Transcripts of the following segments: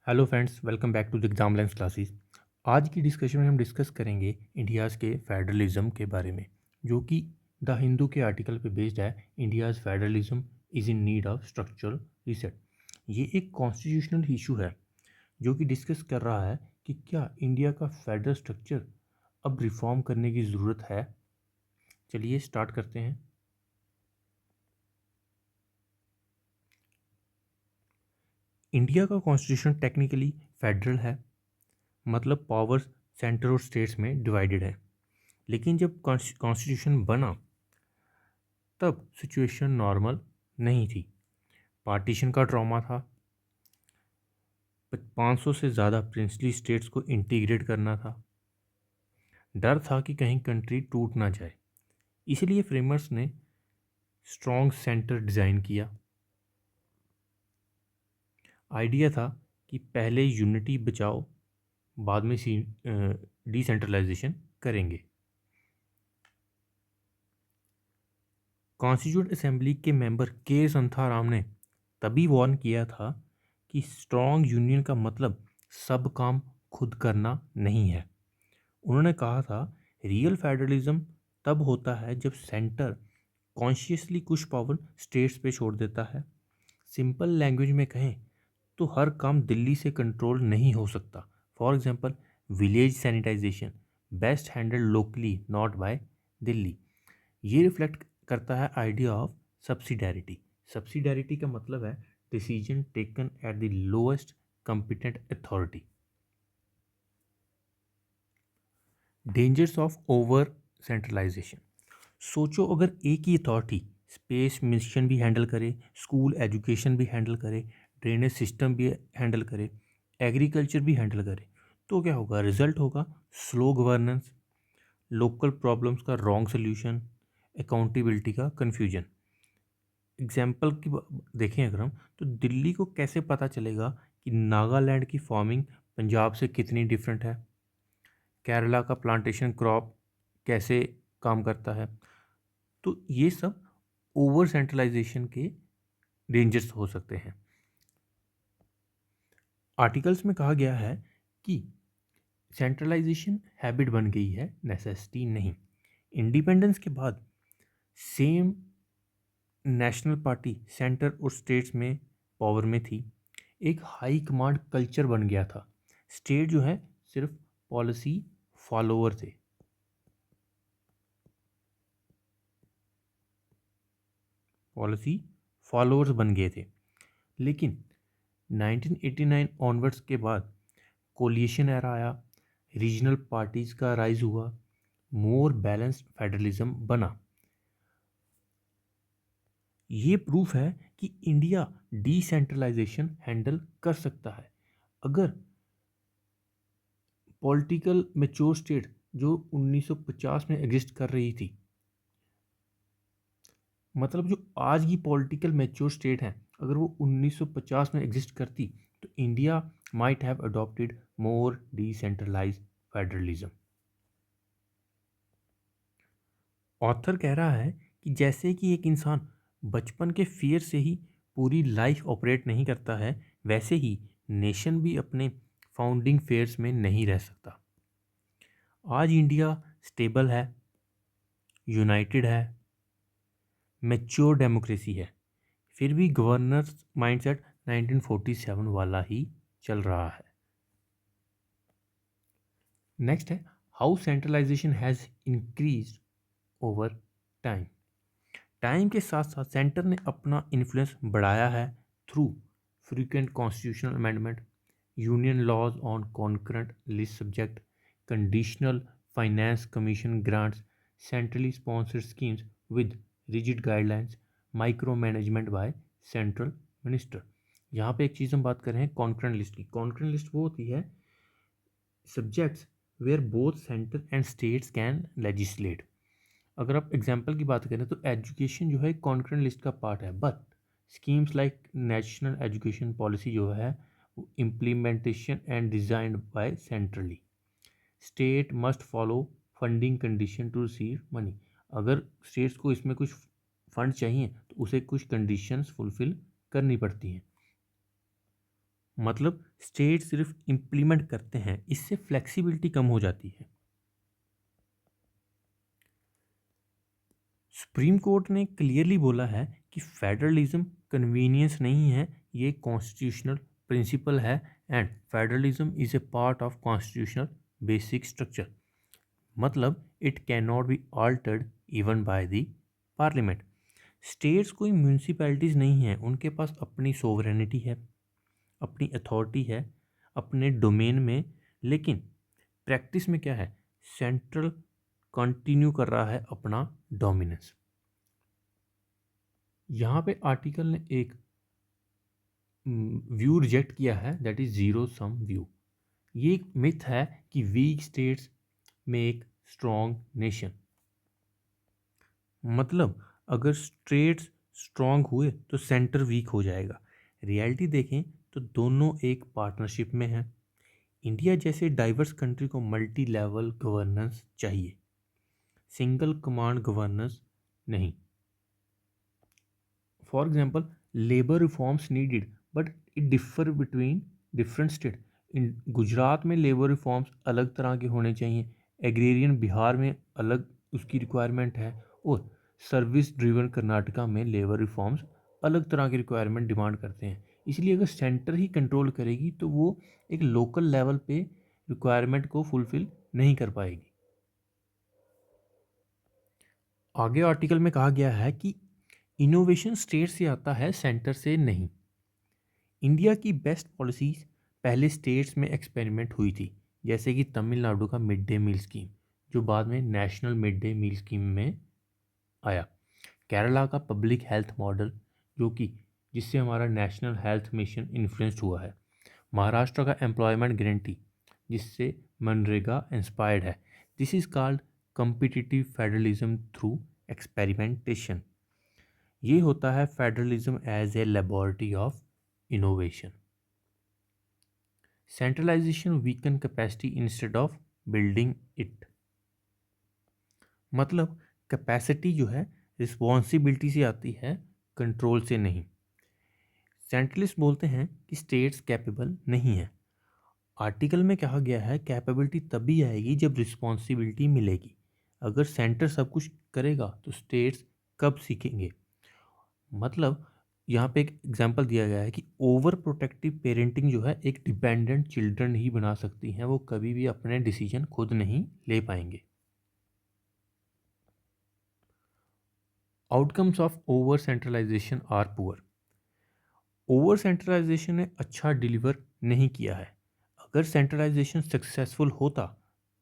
Hello friends, welcome back to the exam lines classes. आज की discussion में हम डिस्कस करेंगे इंडियाज़ के फेडरलिज्म के बारे में, जो कि द हिंदू के आर्टिकल पे बेस्ड है। India's federalism is in need of structural reset. ये एक कॉन्स्टिट्यूशनल इशू है जो कि डिस्कस कर रहा है कि क्या इंडिया का फेडरल स्ट्रक्चर अब रिफॉर्म करने की ज़रूरत है। चलिए स्टार्ट करते हैं। इंडिया का कॉन्स्टिट्यूशन टेक्निकली फेडरल है, मतलब पावर्स सेंटर और स्टेट्स में डिवाइडेड है। लेकिन जब कॉन्स्टिट्यूशन बना तब सिचुएशन नॉर्मल नहीं थी। पार्टीशन का ट्रॉमा था, 500 से ज़्यादा प्रिंसली स्टेट्स को इंटीग्रेट करना था, डर था कि कहीं कंट्री टूट ना जाए। इसलिए फ्रेमर्स ने स्ट्रॉन्ग सेंटर डिज़ाइन किया। आइडिया था कि पहले यूनिटी बचाओ, बाद में डिसेंट्रलाइजेशन करेंगे। कॉन्स्टिट्यूंट असेंबली के मेंबर के संथाराम ने तभी वार्न किया था कि स्ट्रॉन्ग यूनियन का मतलब सब काम खुद करना नहीं है। उन्होंने कहा था रियल फेडरलिज्म तब होता है जब सेंटर कॉन्शियसली कुछ पावर स्टेट्स पे छोड़ देता है। सिंपल लैंग्वेज में कहें तो हर काम दिल्ली से कंट्रोल नहीं हो सकता। For example, village sanitization best handled locally, not by Delhi. ये रिफ्लेक्ट करता है आइडिया ऑफ सब्सिडैरिटी। सब्सिडैरिटी का मतलब है decision taken at the lowest competent authority. Dangers of over centralization. सोचो अगर एक ही अथॉरिटी स्पेस मिशन भी हैंडल करे, स्कूल एजुकेशन भी हैंडल करे, ड्रेनेज सिस्टम भी हैंडल करे, एग्रीकल्चर भी हैंडल करे, तो क्या होगा? रिजल्ट होगा स्लो गवर्नेंस, लोकल प्रॉब्लम्स का रॉन्ग सोल्यूशन, अकाउंटेबिलिटी का कन्फ्यूजन। एग्जाम्पल की देखें अगर हम, तो दिल्ली को कैसे पता चलेगा कि नागालैंड की फार्मिंग पंजाब से कितनी डिफरेंट है, केरला का प्लांटेशन क्रॉप कैसे काम करता है। तो ये सब ओवर सेंट्रलाइजेशन के डेंजर्स हो सकते हैं। आर्टिकल्स में कहा गया है कि सेंट्रलाइजेशन हैबिट बन गई है, नेसेसिटी नहीं। इंडिपेंडेंस के बाद सेम नेशनल पार्टी सेंटर और स्टेट्स में पावर में थी। एक हाई कमांड कल्चर बन गया था। स्टेट जो है सिर्फ पॉलिसी फॉलोअर थे। पॉलिसी फॉलोअर्स बन गए थे। लेकिन 1989 ऑनवर्ड्स के बाद कोलिएशन एरा आया, रीजनल पार्टीज का राइज हुआ, मोर बैलेंस्ड फेडरलिज्म बना। ये प्रूफ है कि इंडिया डिसेंट्रलाइजेशन हैंडल कर सकता है। अगर पॉलिटिकल मेच्योर स्टेट जो 1950 में एग्जिस्ट कर रही थी, मतलब जो आज की पॉलिटिकल मेच्योर स्टेट है, अगर वो 1950 में एग्जिस्ट करती तो India might have adopted more decentralize federalism. Author कह रहा है कि जैसे कि एक इंसान बचपन के फियर से ही पूरी लाइफ ऑपरेट नहीं करता है, वैसे ही नेशन भी अपने फाउंडिंग फेयर्स में नहीं रह सकता। आज इंडिया स्टेबल है, यूनाइटेड है, मैच्योर डेमोक्रेसी है, फिर भी गवर्नर्स माइंडसेट 1947 वाला ही चल रहा है। नेक्स्ट है how centralization has increase over time. Time के साथ साथ सेंटर ने अपना इन्फ्लुएंस बढ़ाया है through frequent constitutional amendment, union laws on concurrent list subject, conditional finance commission grants, centrally sponsored schemes with rigid guidelines, micro management by central minister. यहाँ पे एक चीज़ हम बात कर रहे हैं कॉन्करेंट लिस्ट की। कॉन्करेंट लिस्ट वो होती है subjects where both centre and states can legislate. अगर आप एग्जाम्पल की बात करें तो एजुकेशन जो है कॉन्करेंट लिस्ट का पार्ट है, but schemes like national education policy जो है implementation and designed by centrally. State must follow funding condition to receive money. अगर स्टेट्स को इसमें कुछ फंड चाहिए तो उसे कुछ कंडीशंस फुलफिल करनी पड़ती हैं। मतलब स्टेट सिर्फ इम्प्लीमेंट करते हैं, इससे फ्लेक्सिबिलिटी कम हो जाती है। सुप्रीम कोर्ट ने क्लियरली बोला है कि फेडरलिज्म कन्वीनियंस नहीं है, ये कॉन्स्टिट्यूशनल प्रिंसिपल है and federalism is a part of constitutional basic structure. मतलब it can not be altered even by the parliament. States कोई म्यूनिसिपैलिटीज़ नहीं हैं, उनके पास अपनी सोवरेनिटी है, अपनी अथॉरिटी है अपने डोमेन में, लेकिन प्रैक्टिस में क्या है, सेंट्रल कंटिन्यू कर रहा है अपना डोमिनेंस। यहाँ पे आर्टिकल ने एक व्यू रिजेक्ट किया है, that is zero sum view. ये एक मिथ है कि weak states make strong nation. मतलब अगर स्टेट्स स्ट्रॉन्ग हुए तो सेंटर वीक हो जाएगा। रियलिटी देखें तो दोनों एक पार्टनरशिप में हैं। इंडिया जैसे डाइवर्स कंट्री को मल्टी लेवल गवर्नेंस चाहिए, सिंगल कमांड गवर्नेंस नहीं। For example, labour reforms needed but it differ between different state. In Gujarat में लेबर रिफॉर्म्स अलग तरह के होने चाहिए, एग्रेरियन बिहार में अलग उसकी रिक्वायरमेंट है, और सर्विस ड्रिवन कर्नाटका में लेबर रिफॉर्म्स अलग तरह की रिक्वायरमेंट डिमांड करते हैं। इसलिए अगर सेंटर ही कंट्रोल करेगी तो वो एक लोकल लेवल पे रिक्वायरमेंट को फुलफिल नहीं कर पाएगी। आगे आर्टिकल में कहा गया है कि इनोवेशन स्टेट से आता है, सेंटर से नहीं। इंडिया की बेस्ट पॉलिसीज पहले स्टेट्स में एक्सपेरिमेंट हुई थी, जैसे कि तमिलनाडु का मिड डे मील स्कीम जो बाद में national mid day meal scheme में आया, केरला का पब्लिक हेल्थ मॉडल जो कि जिससे हमारा नेशनल हेल्थ मिशन इन्फ्लुएंस्ड हुआ है, महाराष्ट्र का एम्प्लॉयमेंट गारंटी जिससे मनरेगा इंस्पायर्ड है। This is called competitive federalism through experimentation. ये होता है federalism as a laboratory of innovation. Centralization weaken capacity instead of building it. मतलब कैपेसिटी जो है रिस्पॉन्सिबिलिटी से आती है, कंट्रोल से नहीं। सेंट्रलिस्ट बोलते हैं कि स्टेट्स कैपेबल नहीं है। आर्टिकल में कहा गया है कैपेबिलिटी तभी आएगी जब रिस्पॉन्सिबिलिटी मिलेगी। अगर सेंटर सब कुछ करेगा तो स्टेट्स कब सीखेंगे। मतलब यहाँ पे एक एग्जांपल दिया गया है कि ओवर प्रोटेक्टिव पेरेंटिंग जो है एक डिपेंडेंट चिल्ड्रन ही बना सकती हैं, वो कभी भी अपने डिसीजन खुद नहीं ले पाएंगे। Outcomes of over centralization are poor. Over centralization ने अच्छा डिलीवर नहीं किया है। अगर सेंट्रलाइजेशन सक्सेसफुल होता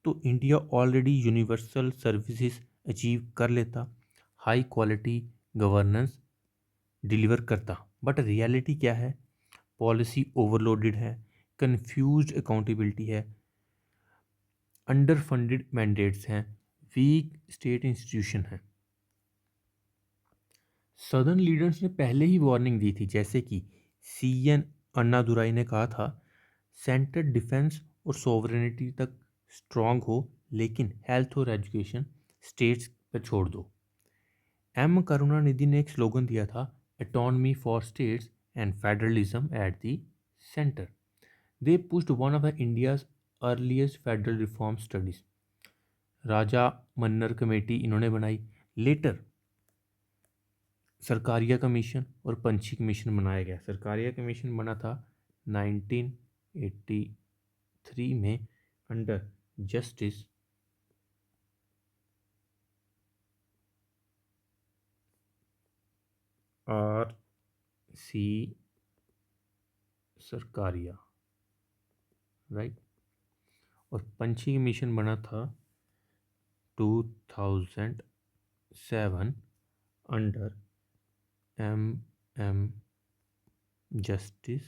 तो India already universal services achieve कर लेता, हाई क्वालिटी गवर्नेंस डिलीवर करता। बट रियलिटी क्या है, पॉलिसी ओवरलोडेड है, कंफ्यूज्ड अकाउंटेबिलिटी है, अंडर फंडेड मैंडेट्स हैं, वीक स्टेट इंस्टीट्यूशन है। सदर्न लीडर्स ने पहले ही वार्निंग दी थी, जैसे कि सीएन अन्नादुराई ने कहा था, सेंटर डिफेंस और सोवरेनिटी तक स्ट्रांग हो लेकिन हेल्थ और एजुकेशन स्टेट्स पर छोड़ दो। एम करुणानिधि ने एक स्लोगन दिया था, autonomy for states and federalism at the centre. They pushed one of the India's earliest federal reform studies. Rajamannar committee इन्होंने बनाई। लेटर सरकारिया कमीशन और पंछी कमीशन बनाया गया। सरकारिया कमीशन बना था 1983 में under justice R C Sarkaria, right. और पंछी कमीशन बना था 2007 अंडर एम जस्टिस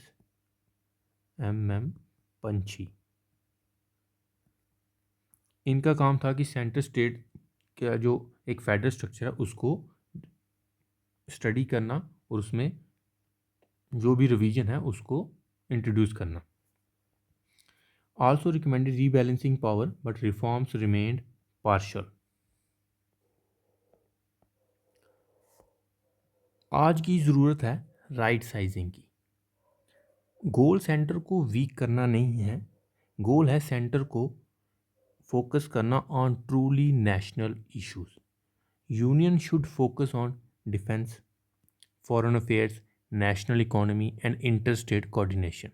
पंछी। इनका काम था कि सेंटर स्टेट का जो एक फेडरल स्ट्रक्चर है उसको स्टडी करना और उसमें जो भी रिवीजन है उसको इंट्रोड्यूस करना। Also recommended rebalancing power but reforms remained partial. आज की ज़रूरत है राइट साइजिंग की। गोल सेंटर को वीक करना नहीं है, गोल है सेंटर को फोकस करना on truly national issues. Union should focus on defence, foreign affairs, national economy and inter state coordination.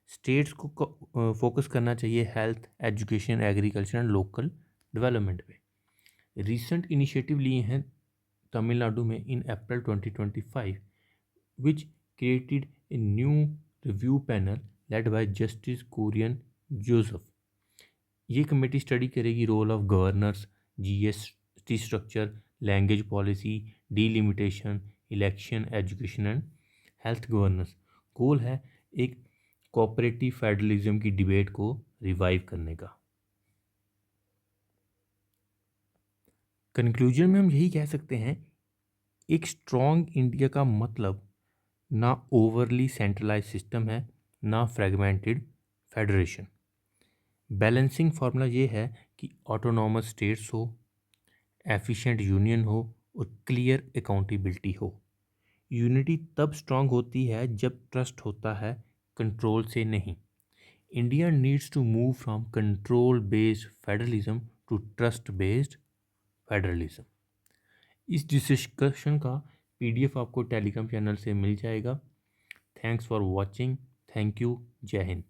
States को फोकस करना चाहिए health, education, agriculture and local development पे। रिसेंट इनिशिएटिव लिए हैं तमिलनाडु में इन अप्रैल 2025, which created a new review panel led by Justice Korean Joseph। ये committee study करेगी role of governors, GST structure, language policy, delimitation, election, education and health governance. Goal है एक cooperative federalism की debate को revive करने का। Conclusion में हम यही कह सकते हैं, एक स्ट्रॉन्ग इंडिया का मतलब ना ओवरली सेंट्रलाइज सिस्टम है, ना फ्रेगमेंटेड फेडरेशन। बैलेंसिंग फार्मूला ये है कि ऑटोनॉमस स्टेट्स हो, एफिशिएंट यूनियन हो और क्लियर अकाउंटेबिलिटी हो। यूनिटी तब स्ट्रांग होती है जब ट्रस्ट होता है, कंट्रोल से नहीं। India needs to move from control based federalism to trust based federalism. इस डिस्कशन का पीडीएफ आपको टेलीग्राम चैनल से मिल जाएगा। Thanks for watching. Thank you. जय हिंद।